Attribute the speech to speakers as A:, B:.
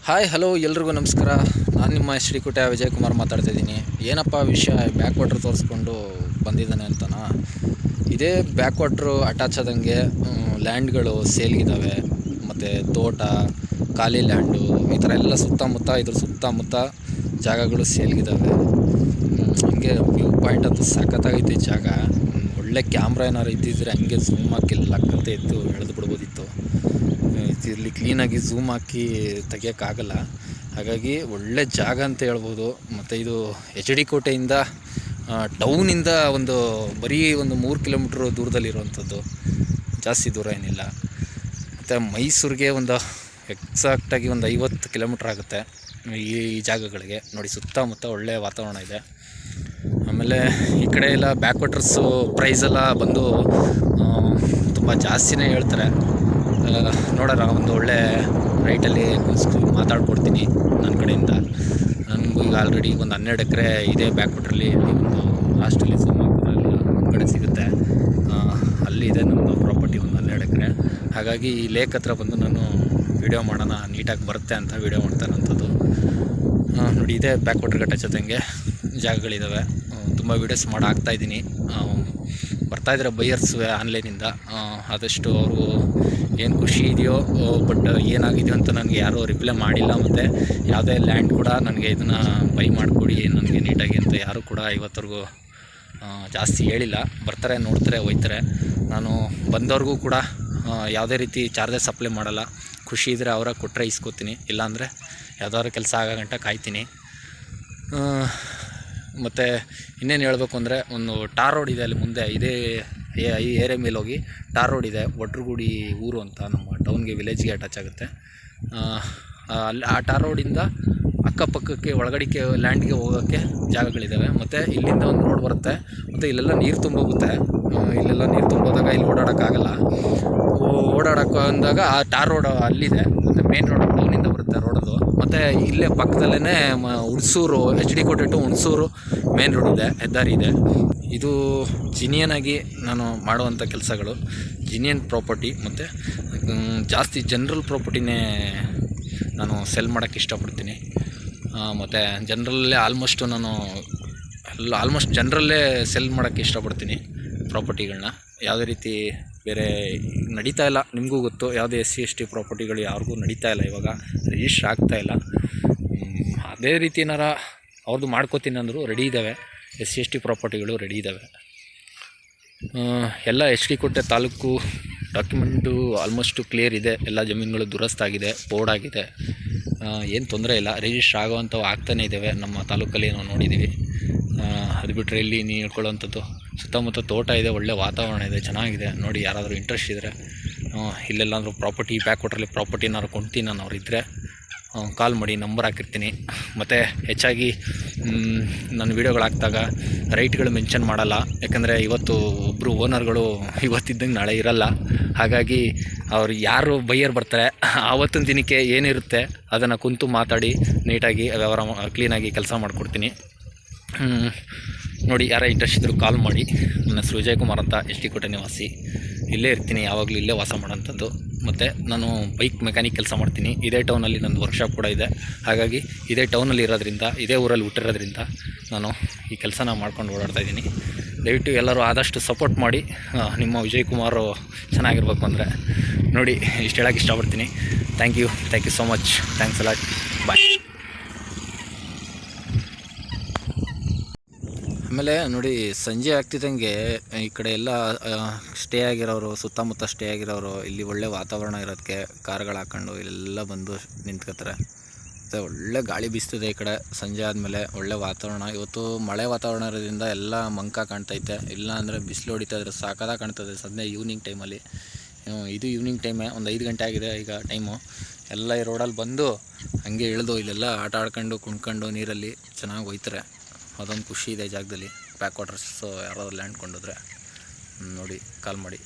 A: Hi hello ಎಲ್ರಿಗೂ ನಮಸ್ಕಾರ. ನಾನು ನಿಮ್ಮ ಶ್ರೀಕುಟ ವಿಜಯಕುಮಾರ್ ಮಾತಾಡ್ತಾಯಿದ್ದೀನಿ. ಏನಪ್ಪ ವಿಷಯ, ಬ್ಯಾಕ್ ವಾಟ್ರ್ ತೋರಿಸ್ಕೊಂಡು ಬಂದಿದ್ದಾನೆ ಅಂತನಾ? ಇದೇ ಬ್ಯಾಕ್ ವಾಟ್ರು ಅಟ್ಯಾಚ್ ಆದಂಗೆ ಲ್ಯಾಂಡ್ಗಳು ಸೇಲ್ಗಿದ್ದಾವೆ, ಮತ್ತು ತೋಟ, ಖಾಲಿ ಲ್ಯಾಂಡು, ಈ ಥರ ಎಲ್ಲ ಸುತ್ತಮುತ್ತ ಜಾಗಗಳು ಸೇಲ್ಗಿದ್ದಾವೆ. ಹಂಗೆ ವ್ಯೂ ಪಾಯಿಂಟ್ ಅಂತೂ ಸಖತ್ತಾಗೈತೆ ಜಾಗ. ಒಳ್ಳೆ ಕ್ಯಾಮ್ರಾ ಏನಾರು ಇದ್ದಿದ್ರೆ ಹಂಗೆ ಝೂಮ್ ಹಾಕಿ ಲಕ್ಕಂತೆ ಎತ್ತು ಎಳೆದು ಬಿಡ್ಬೋದಿತ್ತು. ಇಲ್ಲಿ ಕ್ಲೀನಾಗಿ ಝೂಮ್ ಹಾಕಿ ತೆಗಿಯೋಕ್ಕಾಗಲ್ಲ, ಹಾಗಾಗಿ ಒಳ್ಳೆ ಜಾಗ ಅಂತ ಹೇಳ್ಬೋದು. ಮತ್ತು ಇದು ಎಚ್ ಡಿ ಕೋಟೆಯಿಂದ ಟೌನಿಂದ ಬರೀ ಒಂದು 3 ಕಿಲೋಮೀಟ್ರ್ ದೂರದಲ್ಲಿರುವಂಥದ್ದು, ಜಾಸ್ತಿ ದೂರ ಏನಿಲ್ಲ. ಮತ್ತು ಮೈಸೂರಿಗೆ ಎಕ್ಸಾಕ್ಟಾಗಿ 50 ಕಿಲೋಮೀಟ್ರ್ ಆಗುತ್ತೆ ಈ ಜಾಗಗಳಿಗೆ. ನೋಡಿ, ಸುತ್ತಮುತ್ತ ಒಳ್ಳೆಯ ವಾತಾವರಣ ಇದೆ. ಆಮೇಲೆ ಈ ಕಡೆ ಎಲ್ಲ ಬ್ಯಾಕ್ ವಾಟರ್ಸು ಪ್ರೈಸೆಲ್ಲ ಬಂದು ತುಂಬ ಜಾಸ್ತಿನೇ ಹೇಳ್ತಾರೆ. ನೋಡೋಣ, ಒಂದು ಒಳ್ಳೆ ರೈಟಲ್ಲಿ ಮಾತಾಡ್ಕೊಡ್ತೀನಿ ನನ್ನ ಕಡೆಯಿಂದ. ನನಗೂ ಈಗ ಆಲ್ರೆಡಿ ಒಂದು 12 ಎಕರೆ ಇದೆ ಬ್ಯಾಕ್ ವಾಟ್ರಲ್ಲಿ. ಒಂದು ಲಾಸ್ಟಲ್ಲಿ ಸೋಮಾಪುರಲ್ಲಿ ಕಡೆ ಸಿಗುತ್ತೆ, ಅಲ್ಲಿದೆ ನಮ್ಮದು ಪ್ರಾಪರ್ಟಿ, ಒಂದು 12 ಎಕರೆ. ಹಾಗಾಗಿ ಈ ಲೇಕ್ ಹತ್ರ ಬಂದು ನಾನು ವೀಡಿಯೋ ಮಾಡೋಣ, ನೀಟಾಗಿ ಬರುತ್ತೆ ಅಂತ ವೀಡಿಯೋ ಮಾಡ್ತಾರಂಥದ್ದು. ನೋಡಿ, ಇದೇ ಬ್ಯಾಕ್ ವಾಟ್ರಿಗೆ ಅಟ್ಯಾಚ್ ಆದಂಗೆ ಜಾಗಗಳಿದ್ದಾವೆ. ತುಂಬ ವೀಡಿಯೋಸ್ ಹಾಕ್ತಾಯಿದ್ದೀನಿ. ಬರ್ತಾಯಿದ್ದಾರೆ ಬೈಯರ್ಸ್ ಆನ್ಲೈನಿಂದ. ಆದಷ್ಟು ಅವರು ಏನು ಖುಷಿ ಇದೆಯೋ, ಬಟ್ ಏನಾಗಿದೆಯೋ ಅಂತ ನನಗೆ ಯಾರೂ ರಿಪ್ಲೈ ಮಾಡಿಲ್ಲ. ಮತ್ತು ಯಾವುದೇ ಲ್ಯಾಂಡ್ ಕೂಡ ನನಗೆ ಇದನ್ನು ಬೈ ಮಾಡಿಕೊಡಿ ನನಗೆ ನೀಟಾಗಿ ಅಂತ ಯಾರೂ ಕೂಡ ಇವತ್ತರೆಗೂ ಜಾಸ್ತಿ ಹೇಳಿಲ್ಲ. ಬರ್ತಾರೆ, ನೋಡ್ತಾರೆ, ಹೋಯ್ತಾರೆ. ನಾನು ಬಂದವ್ರಿಗೂ ಕೂಡ ಯಾವುದೇ ರೀತಿ ಚಾರ್ಜಸ್ ಅಪ್ಲೈ ಮಾಡಲ್ಲ. ಖುಷಿ ಇದ್ದರೆ ಅವರ ಕೊಟ್ಟರೆ ಇಸ್ಕೊತೀನಿ, ಇಲ್ಲಾಂದರೆ ಯಾವುದಾದ್ರು ಕೆಲಸ ಆಗೋ ಗಂಟ ಕಾಯ್ತೀನಿ. ಮತ್ತು ಇನ್ನೇನು ಹೇಳಬೇಕು ಅಂದರೆ, ಒಂದು ಟಾರ್ ರೋಡ್ ಇದೆ ಅಲ್ಲಿ ಮುಂದೆ, ಇದೇ ಈ ಏರಿಯಾ ಮೇಲೆ ಹೋಗಿ ಟಾರ್ ರೋಡ್ ಇದೆ. ಒಟ್ರಗುಡಿ ಊರು ಅಂತ ನಮ್ಮ ಟೌನ್ಗೆ, ವಿಲೇಜ್ಗೆ ಅಟ್ಯಾಚ್ ಆಗುತ್ತೆ. ಅಲ್ಲಿ ಆ ಟಾರ್ ರೋಡಿಂದ ಅಕ್ಕಪಕ್ಕಕ್ಕೆ ಒಳಗಡಿಕೆ ಲ್ಯಾಂಡ್ಗೆ ಹೋಗೋಕ್ಕೆ ಜಾಗಗಳಿದ್ದಾವೆ. ಮತ್ತು ಇಲ್ಲಿಂದ ಒಂದು ರೋಡ್ ಬರುತ್ತೆ, ಮತ್ತು ಇಲ್ಲೆಲ್ಲ ನೀರು ತುಂಬೋಗುತ್ತೆ. ಇಲ್ಲೆಲ್ಲ ನೀರು ತುಂಬೋದಾಗ ಇಲ್ಲಿ ಓಡಾಡೋಕ್ಕಾಗಲ್ಲ. ಓಡಾಡೋಕ್ಕೆ ಅಂದಾಗ ಆ ಟಾರ್ ರೋಡ್ ಅಲ್ಲಿದೆ, ಮತ್ತು ಮೇನ್ ರೋಡ್ ಟೌನಿಂದ ಬರುತ್ತೆ ರೋಡದು. ಮತ್ತು ಇಲ್ಲೇ ಪಕ್ಕದಲ್ಲೇ ಹುಣಸೂರು, ಎಚ್ ಡಿ ಕೋಟೆ ಟು ಹುಣಸೂರು ಮೇನ್ ರೋಡ್ ಇದೆ, ಹೆದ್ದಾರಿ ಇದೆ. ಇದು ಜಿನಿಯನಾಗಿ ನಾನು ಮಾಡುವಂಥ ಕೆಲಸಗಳು, ಜಿನಿಯನ್ ಪ್ರಾಪರ್ಟಿ. ಮತ್ತು ಜಾಸ್ತಿ ಜನರಲ್ ಪ್ರಾಪರ್ಟಿನೇ ನಾನು ಸೆಲ್ ಮಾಡೋಕ್ಕೆ ಇಷ್ಟಪಡ್ತೀನಿ. ಮತ್ತು ಜನರಲ್ಲೇ ಆಲ್ಮೋಸ್ಟ್ ಜನರಲ್ಲೇ ಸೆಲ್ ಮಾಡೋಕ್ಕೆ ಇಷ್ಟಪಡ್ತೀನಿ ಪ್ರಾಪರ್ಟಿಗಳನ್ನ. ಯಾವುದೇ ರೀತಿ ಬೇರೆ ನಡೀತಾ ಇಲ್ಲ, ನಿಮಗೂ ಗೊತ್ತು, ಯಾವುದೇ SC/ST ಪ್ರಾಪರ್ಟಿಗಳು ಯಾರಿಗೂ ನಡೀತಾ ಇಲ್ಲ, ಇವಾಗ ರಿಜಿಸ್ಟ್ರ್ ಆಗ್ತಾಯಿಲ್ಲ. ಅದೇ ರೀತಿ ಏನಾರ ಅವ್ರದ್ದು ಮಾಡ್ಕೋತೀನಿ ಅಂದರೂ ರೆಡಿ ಇದ್ದಾವೆ, SC/ST ಪ್ರಾಪರ್ಟಿಗಳು ರೆಡಿ ಇದ್ದಾವೆ. ಎಲ್ಲ ಎಚ್ ಡಿ ಕೋಟೆ ತಾಲೂಕು ಡಾಕ್ಯುಮೆಂಟು ಆಲ್ಮೋಸ್ಟು ಕ್ಲಿಯರ್ ಇದೆ. ಎಲ್ಲ ಜಮೀನುಗಳು ದುರಸ್ತಾಗಿದೆ, ಬೋರ್ಡ್ ಆಗಿದೆ, ಏನು ತೊಂದರೆ ಇಲ್ಲ. ರಿಜಿಸ್ಟ್ರ್ ಆಗೋವಂಥವು ಆಗ್ತಾನೇ ಇದ್ದಾವೆ ನಮ್ಮ ತಾಲೂಕಲ್ಲಿ, ನಾವು ನೋಡಿದ್ದೀವಿ. ಅದು ಬಿಟ್ಟರೆ ಇಲ್ಲಿ ನೀವು ಹೇಳ್ಕೊಳ್ಳೋವಂಥದ್ದು ಸುತ್ತಮುತ್ತ ತೋಟ ಇದೆ, ಒಳ್ಳೆ ವಾತಾವರಣ ಇದೆ, ಚೆನ್ನಾಗಿದೆ. ನೋಡಿ, ಯಾರಾದರೂ ಇಂಟ್ರೆಸ್ಟ್ ಇದ್ದರೆ, ಇಲ್ಲೆಲ್ಲಾದರೂ ಪ್ರಾಪರ್ಟಿ ಬ್ಯಾಕ್ ವಾಟ್ರಲ್ಲಿ ಪ್ರಾಪರ್ಟಿ ಏನಾದ್ರು ಕೊಂಡ್ತೀನಿ ನಾನು, ಅವ್ರು ಇದ್ದರೆ ಕಾಲ್ ಮಾಡಿ, ನಂಬರ್ ಹಾಕಿರ್ತೀನಿ. ಮತ್ತು ಹೆಚ್ಚಾಗಿ ನನ್ನ ವೀಡಿಯೋಗಳು ಹಾಕಿದಾಗ ರೈಟ್ಗಳು ಮೆನ್ಷನ್ ಮಾಡಲ್ಲ, ಯಾಕಂದರೆ ಇವತ್ತು ಒಬ್ಬರು ಓನರ್ಗಳು ಇವತ್ತಿದ್ದಂಗೆ ನಾಳೆ ಇರಲ್ಲ. ಹಾಗಾಗಿ ಅವ್ರು ಯಾರು ಬೈಯರ್ ಬರ್ತಾರೆ ಆವತ್ತಿನ ದಿನಕ್ಕೆ ಏನಿರುತ್ತೆ ಅದನ್ನು ಕುಂತು ಮಾತಾಡಿ ನೀಟಾಗಿ ವ್ಯವಹಾರ ಕ್ಲೀನಾಗಿ ಕೆಲಸ ಮಾಡಿಕೊಡ್ತೀನಿ. ನೋಡಿ, ಯಾರ ಇಂಟ್ರೆಸ್ಟ್ ಇದ್ದರೂ ಕಾಲ್ ಮಾಡಿ. ನನ್ನ ಹೆಸರು ವಿಜಯಕುಮಾರ್ ಅಂತ, ಎಚ್ ಡಿ ಕೋಟೆ ನಿವಾಸಿ. ಇಲ್ಲೇ ಇರ್ತೀನಿ, ಯಾವಾಗಲೂ ಇಲ್ಲೇ ವಾಸ ಮಾಡೋಂಥದ್ದು. ಮತ್ತು ನಾನು ಬೈಕ್ ಮೆಕ್ಯಾನಿಕ್ ಕೆಲಸ ಮಾಡ್ತೀನಿ. ಇದೇ ಟೌನಲ್ಲಿ ನಂದು ವರ್ಕ್ಶಾಪ್ ಕೂಡ ಇದೆ. ಹಾಗಾಗಿ ಇದೇ ಟೌನಲ್ಲಿ ಇರೋದ್ರಿಂದ, ಇದೇ ಊರಲ್ಲಿ ಹುಟ್ಟಿರೋದ್ರಿಂದ ನಾನು ಈ ಕೆಲಸನ ಮಾಡ್ಕೊಂಡು ಓಡಾಡ್ತಾಯಿದ್ದೀನಿ. ದಯವಿಟ್ಟು ಎಲ್ಲರೂ ಆದಷ್ಟು ಸಪೋರ್ಟ್ ಮಾಡಿ. ನಿಮ್ಮ ವಿಜಯಕುಮಾರು ಚೆನ್ನಾಗಿರ್ಬೇಕು ಅಂದರೆ ನೋಡಿ, ಇಷ್ಟು ಹೇಳೋಕ್ಕೆ ಇಷ್ಟಪಡ್ತೀನಿ. Thank you so much. Thanks a lot. Bye. ಆಮೇಲೆ ನೋಡಿ, ಸಂಜೆ ಆಗ್ತಿದ್ದಂಗೆ ಈ ಕಡೆ ಎಲ್ಲ ಸ್ಟೇ ಆಗಿರೋರು, ಸುತ್ತಮುತ್ತ ಸ್ಟೇ ಆಗಿರೋರು, ಇಲ್ಲಿ ಒಳ್ಳೆ ವಾತಾವರಣ ಇರೋದಕ್ಕೆ ಕಾರ್ಗಳು ಹಾಕ್ಕೊಂಡು ಇಲ್ಲೆಲ್ಲ ಬಂದು ನಿಂತ್ಕೋತಾರೆ. ಮತ್ತು ಒಳ್ಳೆ ಗಾಳಿ ಬೀಸ್ತಿದೆ ಈ ಕಡೆ. ಸಂಜೆ ಆದಮೇಲೆ ಒಳ್ಳೆ ವಾತಾವರಣ. ಇವತ್ತು ಮಳೆ ವಾತಾವರಣ ಇರೋದ್ರಿಂದ ಎಲ್ಲ ಮಂಕ ಕಾಣ್ತೈತೆ, ಇಲ್ಲ ಅಂದರೆ ಬಿಸಿಲು ಹೊಡಿತಾ ಇದ್ರೆ ಸಾಕಾದಾಗ ಕಾಣ್ತದೆ. ಸಂಜೆ ಈವ್ನಿಂಗ್ ಟೈಮಲ್ಲಿ, ಇದು ಈವ್ನಿಂಗ್ ಟೈಮೇ, ಒಂದು 5 ಗಂಟೆ ಆಗಿದೆ ಈಗ ಟೈಮು. ಎಲ್ಲ ಈ ರೋಡಲ್ಲಿ ಬಂದು ಹಂಗೆ ಇಳಿದು ಇಲ್ಲೆಲ್ಲ ಆಟ ಆಡ್ಕೊಂಡು ಕುಣ್ಕೊಂಡು ನೀರಲ್ಲಿ ಚೆನ್ನಾಗಿ ಹೋಯ್ತಾರೆ. ಅದೊಂದು ಖುಷಿ ಇದೆ ಜಾಗದಲ್ಲಿ. ಬ್ಯಾಕ್ ವಾಟರ್ಸು ಯಾರಾದರೂ ಲ್ಯಾಂಡ್ ಕೊಂಡೋದ್ರೆ ನೋಡಿ, ಕಾಲ್ ಮಾಡಿ.